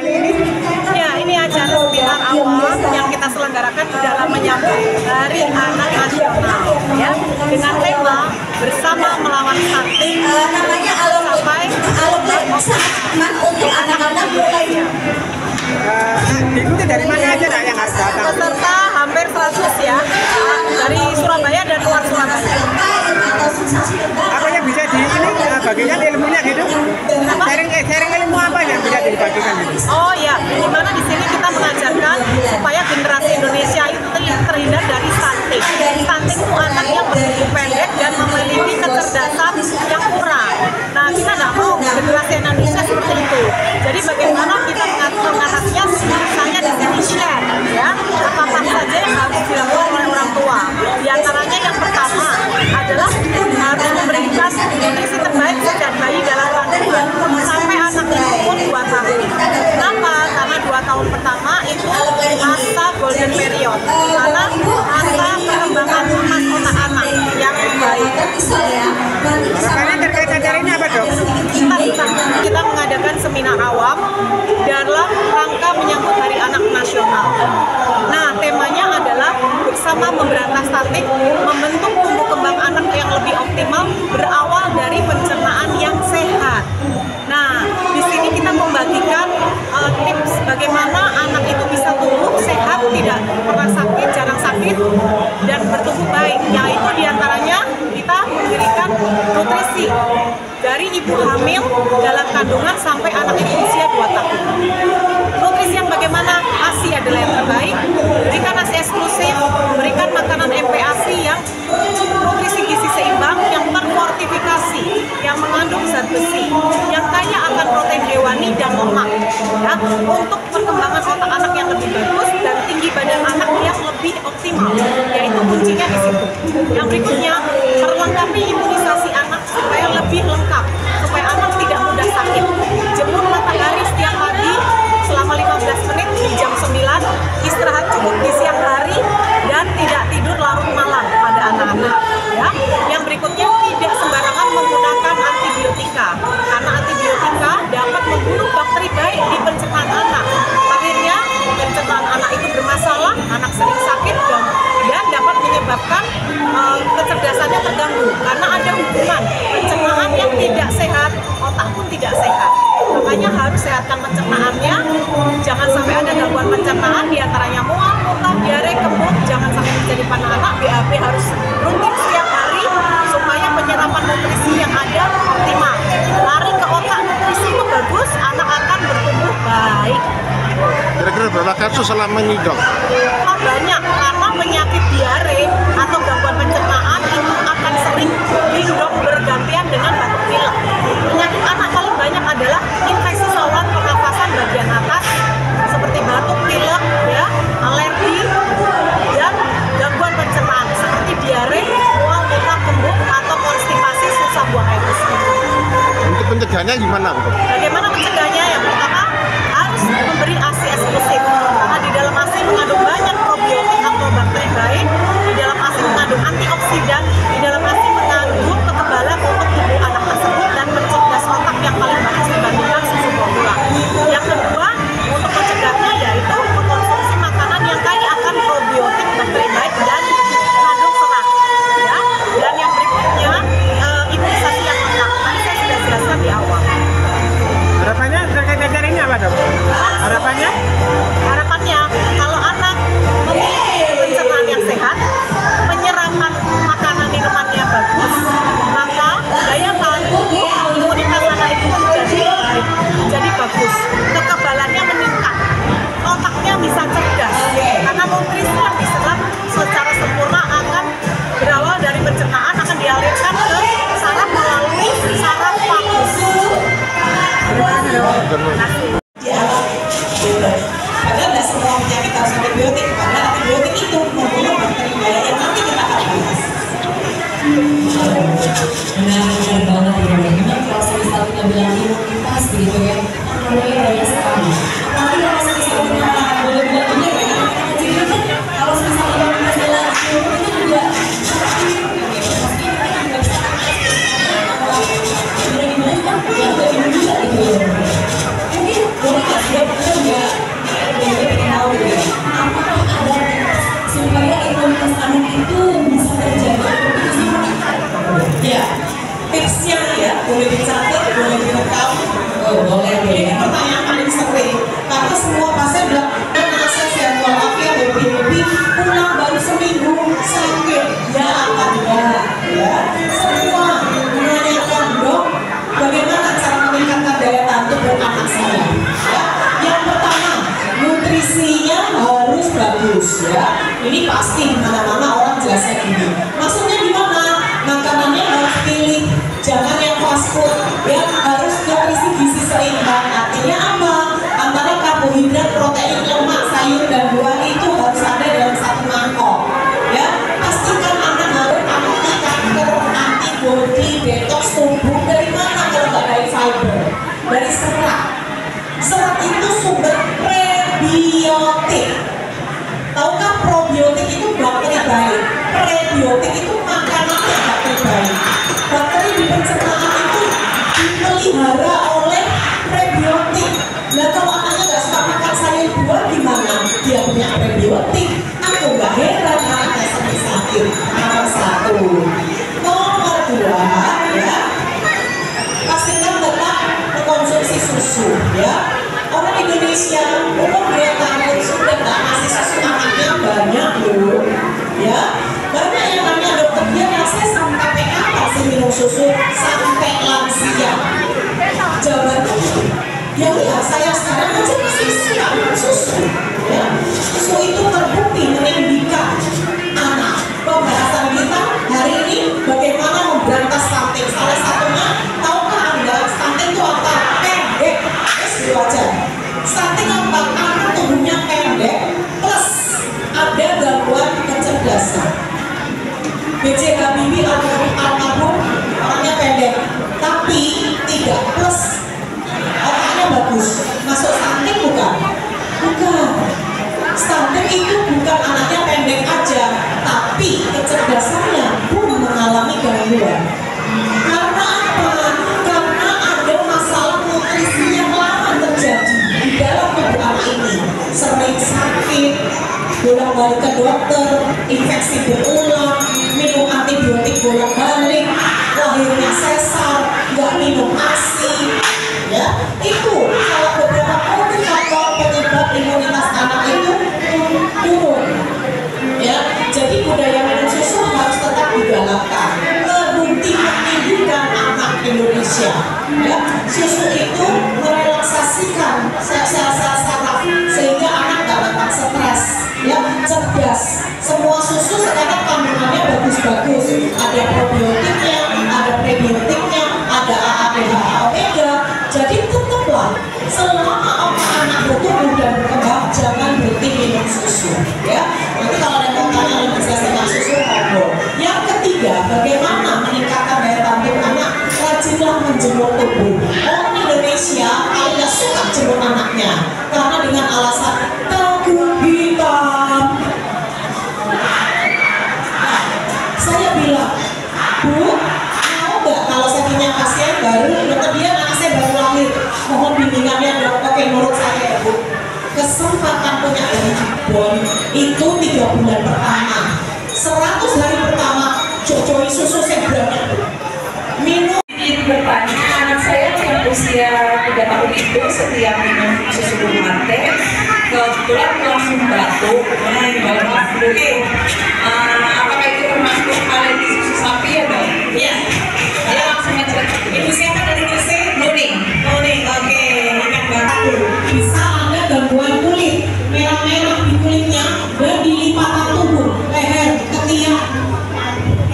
Ya, ini acara seminar awal yang kita selenggarakan dalam menyambut Hari Anak Nasional, ya, dengan tema bersama melawan stunting sampai untuk anak-anak Indonesia. Diikuti dari mana aja yang harus datang? Peserta hampir 100 ya, dari Surabaya dan luar Surabaya. Apa yang bisa bagikan ilmunya gitu? Sharing ilmu apa yang bisa dibagikan gitu? Oh ya, dimana di sini kita mengajarkan supaya generasi Indonesia itu terhindar dari stunting. Stunting itu anak yang bertumbuh pendek dan memiliki kecerdasan yang kurang. Nah, kita nggak mau generasi Indonesia seperti itu. Jadi bagaimana kita mengatasinya? Misalnya di sini share, ya, apa saja yang harus dilakukan oleh orang tua. Di antaranya yang pertama adalah harus memberikan nutrisi terbaik sejak bayi dalam kandungan sampai anak itu pun 2 tahun. Kenapa? Karena 2 tahun pertama itu masa golden period, karena masa perkembangan emas otak anak yang baik. Harapannya terkait acara ini apa, Dok? Kita mengadakan seminar awam dalam rangka menyambut Hari Anak Nasional. Nah, temanya adalah bersama memberantas stunting, membentuk tumbuh kembang anak yang lebih optimal berawal dari pencernaan yang sehat. Nah, di sini kita membagikan tips bagaimana anak itu bisa tumbuh sehat, tidak pernah sakit, jarang sakit, dan bertumbuh baik. Yaitu diantaranya kita memberikan nutrisi dari ibu hamil dalam kandungan sampai anak itu usia 2 tahun. Nutrisi yang bagaimana? ASI adalah yang terbaik, berikan ASI eksklusif, berikan makanan MPASI yang nutrisi gizi seimbang, yang terfortifikasi, yang mengandung zat besi, yang kaya akan protein hewani dan lemak, ya, untuk perkembangan otak anak yang lebih bagus dan tinggi badan anak yang lebih optimal, yaitu kuncinya di situ. Yang berikutnya, perlengkapi imunisasi anak supaya lebih lengkap, supaya anak tidak mudah sakit. Jemur matahari setiap pagi selama 15 menit di jam 9, istirahat cukup di siang hari, dan tidak tidur larut malam pada anak-anak. Ya. Yang berikutnya, tidak sembarangan menggunakan antibiotika, karena antibiotika dapat membunuh bakteri baik di pencernaan anak. Akhirnya pencernaan anak itu bermasalah, anak sering sakit dan dapat menyebabkan kecerdasannya terganggu, karena ada hubungan pencernaan yang tidak sehat, otak pun tidak sehat. Makanya harus sehatkan pencernaannya, jangan sampai ada gangguan pencernaan, diantaranya mual, muntah, diare, kemut, jangan sampai menjadi pada anak. BAB harus rutin setiap hari supaya penyerapan nutrisi yang ada optimal. Lari ke otak, nutrisi itu bagus, anak akan bertumbuh baik. Kira-kira berapa kasus selama ini, Dok? Banyak, karena penyakit diare atau gangguan pencernaan itu akan sering didok bergantian dengan batuk pilek. Penyakit anak paling banyak adalah infeksi saluran pernafasan bagian atas seperti batuk pilek, ya, alergi, dan gangguan pencernaan seperti diare, mual, muntah, kembung, atau konstipasi, susah buang air besar. Untuk pencegahannya gimana, Bu? Bagaimana mencegahnya? Yang pertama harus memberi ASI eksklusif, karena di dalam ASI mengandung banyak probiotik atau bakteri baik, di dalam ASI mengandung antioksidan, di dalam ASI mengandung kekebalan untuk tubuh anak tersebut dan mencerdas otak yang paling bagus dibandingkan susu formula. Yang kedua, untuk mencegahnya yaitu mengkonsumsi makanan yang kaya akan probiotik, bakteri baik, dan mengandung serat. Ya. Dan yang berikutnya, imunisasi yang lengkap. Tadi saya sudah jelaskan di awal. Harapannya terkait acara ini apa, Dok? Harapannya? Harapannya, kalau anak memiliki pencernaan yang sehat, penyerapan makanan minumannya bagus, maka daya tahan tubuh, imunitas anak itu jadi bagus, kekebalannya meningkat, otaknya bisa cerdas, karena nutrisi yang diserap secara sempurna akan berawal dari pencernaan, akan dialirkan ke saraf melalui saraf vagus. Terima kasih. bagus ya. Ini pasti di mana-mana orang jelasnya gini. Maksudnya gimana? Makanannya harus pilih, jangan yang fast food, ya harus nutrisi gizi seimbang. Artinya apa? Antara karbohidrat, protein, lemak, sayur dan buah itu harus ada dalam satu mangkok. Ya, pastikan anak harus anti kanker, antibody, detox tubuh. Dari mana kalau nggak dari fiber? Dari serat. Serat itu sumber prebiotik. Tahukah probiotik itu bakteri baik? Prebiotik itu makanannya bakteri baik. Bakteri di pencernaan itu dipelihara oleh prebiotik. Nah kalau anaknya nggak suka makan sayur buah gimana? Dia punya prebiotik. Aku nggak heran anaknya sakit. Nomor 1. Nomor 2 ya. Pastikan tetap mengkonsumsi susu ya. Orang Indonesia umur 2 tahun sudah nggak ngasih susu anaknya banyak loh ya. Banyak yang namanya dokter dia ngasih sampai apa sih minum susu sampai lansia. Jawaban ya lihat saya sekarang aja masih suka minum susu ya. Susu itu terbukti meninggikan anak. Pembahasan kita hari ini bagaimana memberantas stunting. Salah satunya tahukah Anda stunting itu apa? Pendek. Itu aja. Stunting apa? Anak tubuhnya pendek plus ada gangguan kecerdasan. B.J. Habibie almarhum orangnya pendek tapi tidak plus otaknya bagus. Masuk stunting bukan? Bukan. Stunting itu bukan anaknya pendek aja tapi kecerdasannya pun mengalami gangguan. Karena apa? Karena ada masalah nutrisi yang lama terjadi di dalam tubuh anak ini. Sering sakit, bolak-balik ke dokter, infeksi berulang, minum antibiotik bolak-balik, lahirnya sesar, nggak minum ASI, ya itu salah beberapa faktor penyebab imunitas anak itu turun. Ya, jadi budaya minum susu harus tetap digalakkan. Terbukti pendidikan anak Indonesia. Ya, susu itu merelaksasikan sel-sel saraf sehingga anak nggak gampang stres. Ya, cerdas. Semua susu sekarang kandungannya bagus-bagus. Ada probiotiknya, ada prebiotiknya, ada AA, DHA, omega. Jadi tetaplah selama anak bertumbuh dan berkembang jangan berhenti minum susu. Ya, nanti kalau ada yang tanya lebih jelas tentang susu, ngobrol. Yang ketiga, bagaimana meningkatkan daya tahan anak? Rajinlah menjemur tubuh. Orang Indonesia alias suka jemur anaknya karena dengan alasan takut hitam. Nah, saya bilang, Bu, mau nggak kalau saya punya pasien baru, dokter dia anak saya baru lahir, mohon bimbingannya dok. Oke, menurut saya ya Bu, kesempatan punya baby itu 3 bulan pertama, 100 hari pertama, cocoi susu sebanyak minum. Bertanya, anak saya yang usia 3 tahun itu setiap minum susu burung mate, kebetulan langsung batuk, bawah flu. Apakah itu termasuk alergi susu sapi ya dok? Iya. Dia langsung ngecek. Ibu siapa dari Gresik? Nuning. Nuning, oke. Ingat batuk. Bisa ada gangguan kulit, merah-merah di kulitnya dan di lipatan tubuh, leher, ketiak,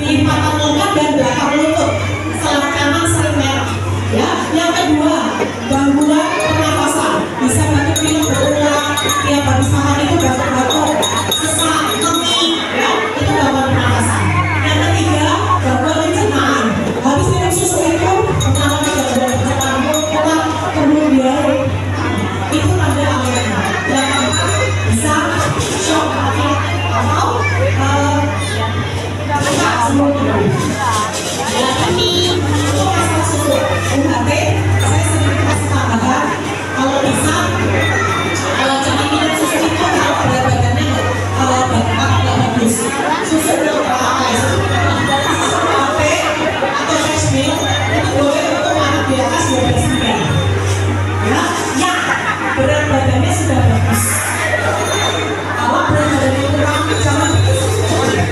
di lipatan lengan dan belakang lutut. Selang kanan sering merah. Ya, yang kedua, gangguan pernafasan. Bisa batuk pilek berulang, tiap habis makan itu batuk-batuk, sesak, nyeri, ya, itu gangguan pernafasan. Yang ketiga, gangguan pencernaan. Habis minum susu itu mengalami gangguan pencernaan, mual, kembung diare. Itu tanda alergi. Yang keempat, bisa shock atau luka seluruh tubuh. Ya, ini itu masalah susu. UHT, saya sedikit kasih tambahan. Kalau bisa, jangan minum susu itu kalau berat badannya nggak bagus. Susu ultra susu UHT atau fresh milk itu boleh untuk anak di atas 12 bulan. Ya, yang berat badannya sudah bagus. Kalau berat badannya kurang, jangan minum susu. Ya.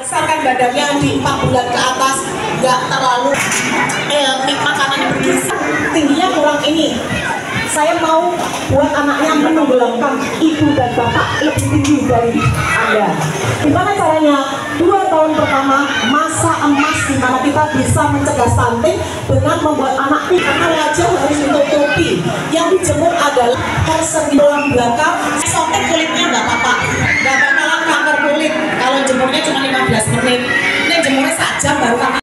Misalkan badannya di 4 bulan ke atas nggak terlalu makanan bergizi, tingginya kurang ini, saya mau buat anaknya menenggelamkan ibu dan bapak lebih tinggi dari Anda. Gimana caranya? 2 tahun pertama masa emas di mana kita bisa mencegah stunting dengan membuat anak karena wajah harus ditutupi. Yang dijemur adalah persegi tulang belakang, sobek kulitnya nggak apa-apa, nggak bakalan kanker kulit kalau jemurnya cuma 15 menit. Ini jemurnya 1 jam baru kanker